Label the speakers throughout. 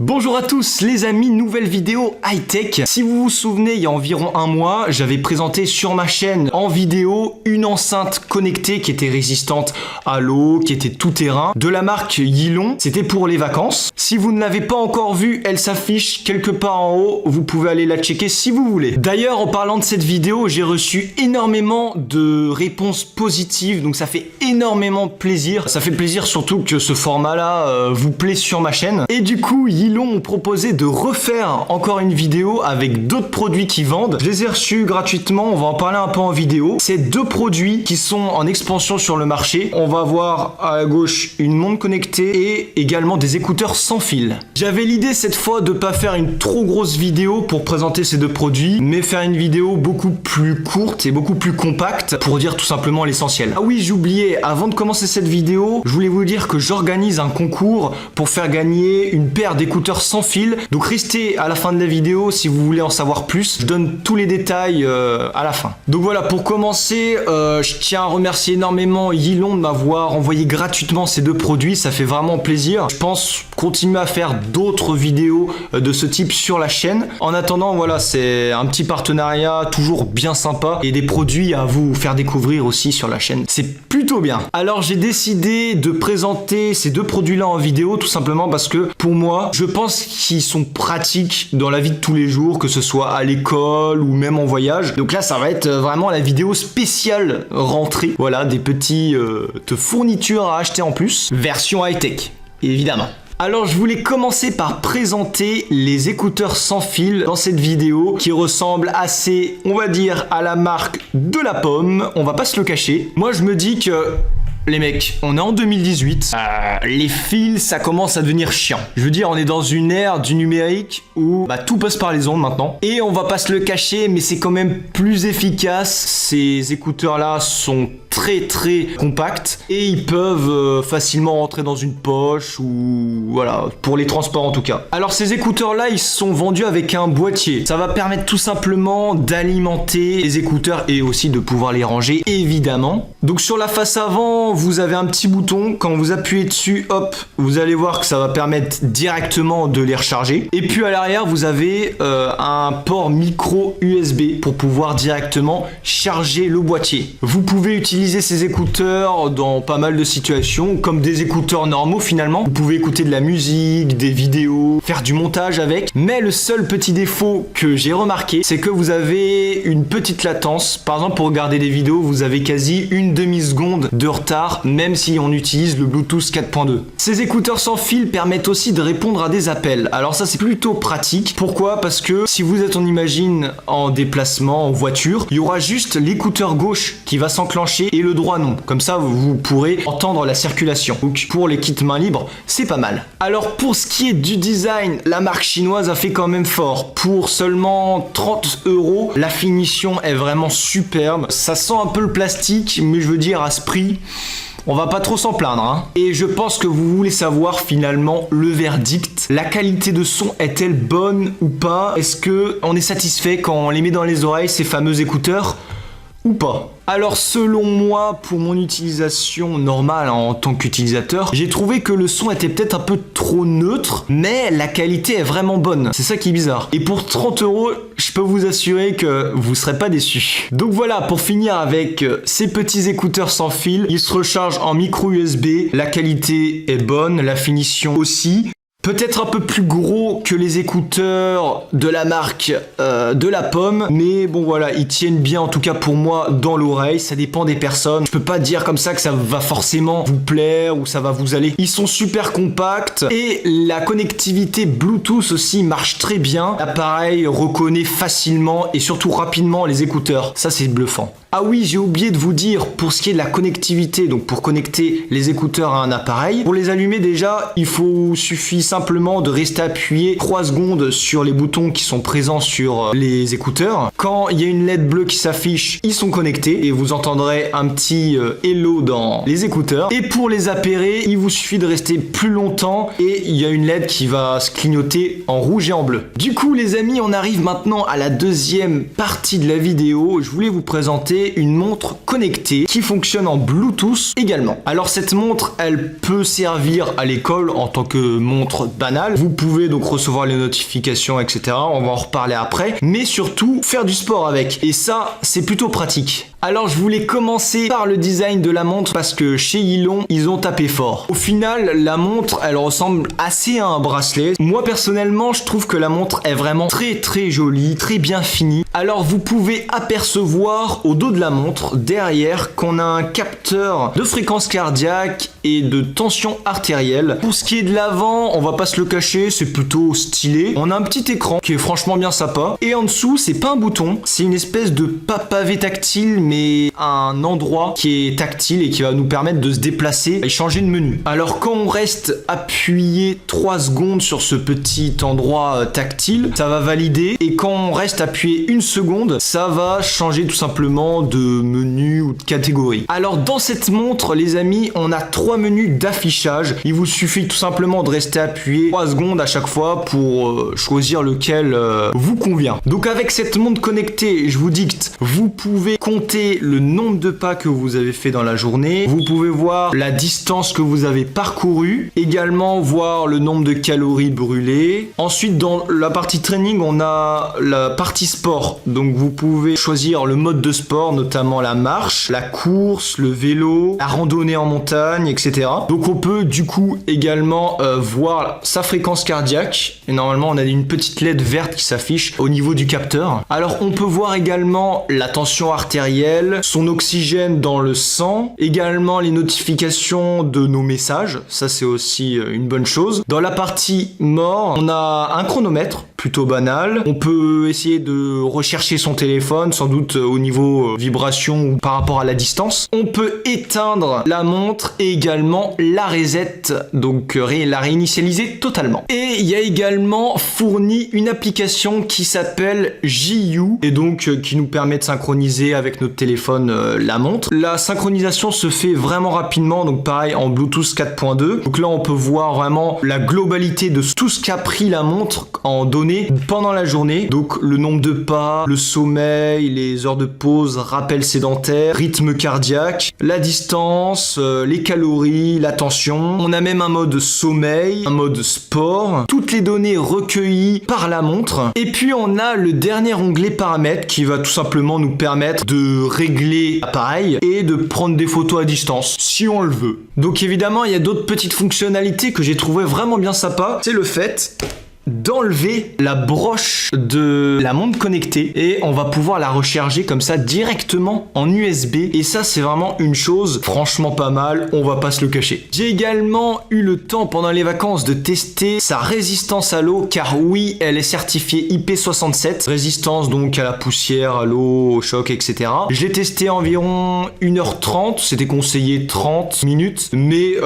Speaker 1: Bonjour à tous les amis, nouvelle vidéo high-tech. Si vous vous souvenez, il y a environ un mois, j'avais présenté sur ma chaîne en vidéo une enceinte connectée qui était résistante à l'eau, qui était tout terrain, de la marque Yilong. C'était pour les vacances. Si vous ne l'avez pas encore vue, elle s'affiche quelque part en haut. Vous pouvez aller la checker si vous voulez. D'ailleurs, en parlant de cette vidéo, j'ai reçu énormément de réponses positives, donc ça fait énormément plaisir. Ça fait plaisir surtout que ce format-là vous plaît sur ma chaîne. Et du coup, Yilong ont proposé de refaire encore une vidéo avec d'autres produits qu'ils vendent. Je les ai reçus gratuitement, on va en parler un peu en vidéo. C'est deux produits qui sont en expansion sur le marché. On va voir à gauche une montre connectée et également des écouteurs sans fil. J'avais l'idée cette fois de pas faire une trop grosse vidéo pour présenter ces deux produits, mais faire une vidéo beaucoup plus courte et beaucoup plus compacte pour dire tout simplement l'essentiel. Ah oui, j'oubliais, avant de commencer cette vidéo, je voulais vous dire que j'organise un concours pour faire gagner une paire d'écouteurs sans fil. Donc restez à la fin de la vidéo si vous voulez en savoir plus. Je donne tous les détails à la fin. Donc voilà, pour commencer, je tiens à remercier énormément Yilong de m'avoir envoyé gratuitement ces deux produits. Ça fait vraiment plaisir. Je pense continuer à faire d'autres vidéos de ce type sur la chaîne. En attendant, voilà, c'est un petit partenariat toujours bien sympa et des produits à vous faire découvrir aussi sur la chaîne. C'est plutôt bien. Alors j'ai décidé de présenter ces deux produits-là en vidéo tout simplement parce que pour moi, je pense qu'ils sont pratiques dans la vie de tous les jours, que ce soit à l'école ou même en voyage. Donc là, ça va être vraiment la vidéo spéciale rentrée. Voilà, des petites fournitures à acheter en plus. Version high-tech, évidemment. Alors je voulais commencer par présenter les écouteurs sans fil dans cette vidéo qui ressemble assez, on va dire, à la marque de la pomme. On va pas se le cacher. Moi je me dis que les mecs, on est en 2018, les fils ça commence à devenir chiant. Je veux dire, on est dans une ère du numérique où tout passe par les ondes maintenant. Et on va pas se le cacher, mais c'est quand même plus efficace. Ces écouteurs là sont très compacts et ils peuvent facilement rentrer dans une poche ou voilà, pour les transports en tout cas. Alors ces écouteurs là, ils sont vendus avec un boîtier. Ça va permettre tout simplement d'alimenter les écouteurs et aussi de pouvoir les ranger évidemment. Donc sur la face avant, vous avez un petit bouton, quand vous appuyez dessus, hop, vous allez voir que ça va permettre directement de les recharger. Et puis à l'arrière, vous avez un port micro USB pour pouvoir directement charger le boîtier. Vous pouvez utiliser ces écouteurs dans pas mal de situations, comme des écouteurs normaux finalement. Vous pouvez écouter de la musique, des vidéos, faire du montage avec. Mais le seul petit défaut que j'ai remarqué, c'est que vous avez une petite latence. Par exemple, pour regarder des vidéos, vous avez quasi une demi-seconde de retard, même si on utilise le Bluetooth 4.2. Ces écouteurs sans fil permettent aussi de répondre à des appels. Alors ça, c'est plutôt pratique. Pourquoi? Parce que si vous êtes, on imagine, en déplacement, en voiture, il y aura juste l'écouteur gauche qui va s'enclencher et le droit non. Comme ça, vous pourrez entendre la circulation. Donc pour les kits main libre, c'est pas mal. Alors pour ce qui est du design, la marque chinoise a fait quand même fort. Pour seulement 30 €, la finition est vraiment superbe. Ça sent un peu le plastique, mais je veux dire à ce prix, on va pas trop s'en plaindre, hein. Et je pense que vous voulez savoir finalement le verdict. La qualité de son est-elle bonne ou pas? Est-ce que on est satisfait quand on les met dans les oreilles, ces fameux écouteurs, ou pas? Alors selon moi, pour mon utilisation normale en tant qu'utilisateur, j'ai trouvé que le son était peut-être un peu trop neutre, mais la qualité est vraiment bonne. C'est ça qui est bizarre. Et pour 30 €, je peux vous assurer que vous serez pas déçus. Donc voilà, pour finir avec ces petits écouteurs sans fil, ils se rechargent en micro USB, la qualité est bonne, la finition aussi. Peut-être un peu plus gros que les écouteurs de la marque de la pomme, mais bon voilà, ils tiennent bien en tout cas pour moi dans l'oreille, ça dépend des personnes. Je peux pas dire comme ça que ça va forcément vous plaire ou ça va vous aller. Ils sont super compacts et la connectivité Bluetooth aussi marche très bien. L'appareil reconnaît facilement et surtout rapidement les écouteurs, ça c'est bluffant. Ah oui, j'ai oublié de vous dire, pour ce qui est de la connectivité, donc pour connecter les écouteurs à un appareil, pour les allumer déjà, il suffit simplement de rester appuyé 3 secondes sur les boutons qui sont présents sur les écouteurs. Quand il y a une LED bleue qui s'affiche, ils sont connectés et vous entendrez un petit hello dans les écouteurs. Et pour les appairer, il vous suffit de rester plus longtemps et il y a une LED qui va se clignoter en rouge et en bleu. Du coup les amis, on arrive maintenant à la deuxième partie de la vidéo. Je voulais vous présenter une montre connectée qui fonctionne en Bluetooth également. Alors cette montre, elle peut servir à l'école en tant que montre montre banale. Vous pouvez donc recevoir les notifications, etc. On va en reparler après. Mais surtout, faire du sport avec. Et ça, c'est plutôt pratique. Alors, je voulais commencer par le design de la montre parce que chez Yilong, ils ont tapé fort. Au final, la montre, elle ressemble assez à un bracelet. Moi, personnellement, je trouve que la montre est vraiment très jolie, très bien finie. Alors, vous pouvez apercevoir au dos de la montre, derrière, qu'on a un capteur de fréquence cardiaque et de tension artérielle. Pour ce qui est de l'avant, on va pas se le cacher, c'est plutôt stylé. On a un petit écran qui est franchement bien sympa. Et en dessous, c'est pas un bouton, c'est une espèce de pavé tactile, mais un endroit qui est tactile et qui va nous permettre de se déplacer et changer de menu. Alors quand on reste appuyé 3 secondes sur ce petit endroit tactile, ça va valider, et quand on reste appuyé 1 seconde, ça va changer tout simplement de menu ou de catégorie. Alors dans cette montre, les amis, on a 3 menus d'affichage. Il vous suffit tout simplement de rester appuyé 3 secondes à chaque fois pour choisir lequel vous convient. Donc avec cette montre connectée, je vous dicte, vous pouvez compter le nombre de pas que vous avez fait dans la journée, vous pouvez voir la distance que vous avez parcourue, également voir le nombre de calories brûlées. Ensuite, dans la partie training, on a la partie sport, donc vous pouvez choisir le mode de sport, notamment la marche, la course, le vélo, la randonnée en montagne, etc. Donc on peut du coup également voir sa fréquence cardiaque, et normalement on a une petite LED verte qui s'affiche au niveau du capteur. Alors on peut voir également la tension artérielle, son oxygène dans le sang, également les notifications de nos messages, ça c'est aussi une bonne chose. Dans la partie mort, on a un chronomètre, plutôt banal. On peut essayer de rechercher son téléphone, sans doute au niveau vibration ou par rapport à la distance. On peut éteindre la montre et également la reset, donc la réinitialiser totalement. Et il y a également fourni une application qui s'appelle JU et donc qui nous permet de synchroniser avec notre téléphone la montre. La synchronisation se fait vraiment rapidement, donc pareil en Bluetooth 4.2. Donc là on peut voir vraiment la globalité de tout ce qu'a pris la montre en données pendant la journée. Donc le nombre de pas, le sommeil, les heures de pause, rappel sédentaire, rythme cardiaque, la distance, les calories, la tension. On a même un mode sommeil, un mode sport, toutes les données recueillies par la montre. Et puis on a le dernier onglet paramètres qui va tout simplement nous permettre de régler l'appareil et de prendre des photos à distance si on le veut. Donc évidemment il y a d'autres petites fonctionnalités que j'ai trouvé vraiment bien sympa. C'est le fait d'enlever la broche de la montre connectée et on va pouvoir la recharger comme ça directement en USB, et ça c'est vraiment une chose franchement pas mal, on va pas se le cacher. J'ai également eu le temps pendant les vacances de tester sa résistance à l'eau, car oui, elle est certifiée IP67, résistance donc à la poussière, à l'eau, au choc, etc. Je l'ai testé environ 1h30, c'était conseillé 30 minutes, mais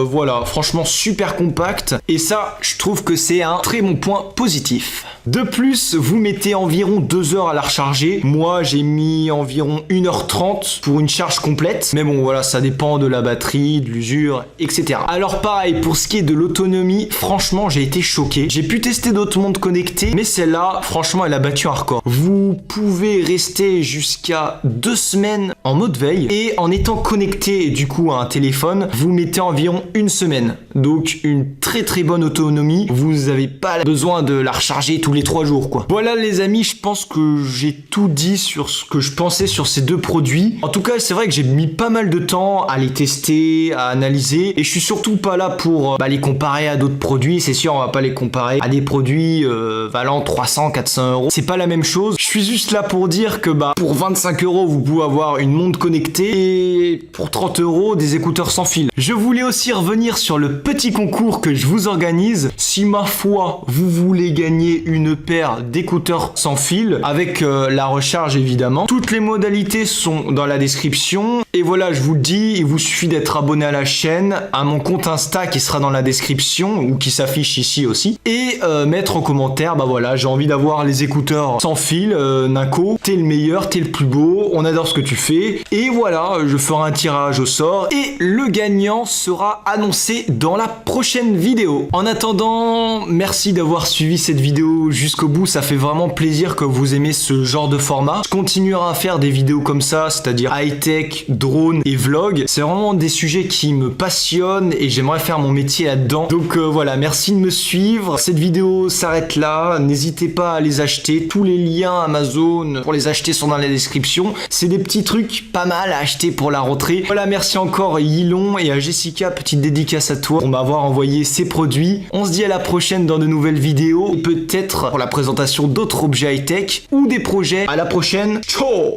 Speaker 1: voilà, franchement super compact, et ça je trouve que c'est un très bon point positif. De plus, vous mettez environ 2 heures à la recharger. Moi, j'ai mis environ 1h30 pour une charge complète. Mais bon, voilà, ça dépend de la batterie, de l'usure, etc. Alors pareil, pour ce qui est de l'autonomie, franchement, j'ai été choqué. J'ai pu tester d'autres montres connectées, mais celle-là, franchement, elle a battu un record. Vous pouvez rester jusqu'à 2 semaines en mode veille, et en étant connecté du coup à un téléphone, vous mettez environ 1 semaine. Donc une très bonne autonomie. Vous n'avez pas besoin de la recharger tous les 3 jours quoi. Voilà les amis, je pense que j'ai tout dit sur ce que je pensais sur ces deux produits. En tout cas, c'est vrai que j'ai mis pas mal de temps à les tester, à analyser, et je suis surtout pas là pour les comparer à d'autres produits. C'est sûr, on va pas les comparer à des produits valant 300, 400 euros. C'est pas la même chose. Je suis juste là pour dire que pour 25 euros, vous pouvez avoir une montre connectée, et pour 30 euros, des écouteurs sans fil. Je voulais aussi revenir sur le petit concours que je vous organise. Si ma foi, vous voulez gagner une paire d'écouteurs sans fil avec la recharge évidemment, toutes les modalités sont dans la description. Et voilà, je vous le dis, il vous suffit d'être abonné à la chaîne, à mon compte Insta qui sera dans la description ou qui s'affiche ici aussi, et mettre en commentaire, voilà, j'ai envie d'avoir les écouteurs sans fil, Nico, t'es le meilleur, t'es le plus beau, on adore ce que tu fais. Et voilà, je ferai un tirage au sort et le gagnant sera annoncé dans la prochaine vidéo. En attendant, merci d'avoir suivi cette vidéo jusqu'au bout, ça fait vraiment plaisir que vous aimez ce genre de format. Je continuerai à faire des vidéos comme ça, c'est-à-dire high-tech, drone et vlog. C'est vraiment des sujets qui me passionnent et j'aimerais faire mon métier là-dedans. Donc voilà, merci de me suivre. Cette vidéo s'arrête là. N'hésitez pas à les acheter. Tous les liens Amazon pour les acheter sont dans la description. C'est des petits trucs pas mal à acheter pour la rentrée. Voilà, merci encore Yilon et à Jessica, petite dédicace à toi pour m'avoir envoyé ces produits. On se dit à la prochaine dans de nouvelles vidéos et peut-être pour la présentation d'autres objets high-tech ou des projets. À la prochaine. Ciao.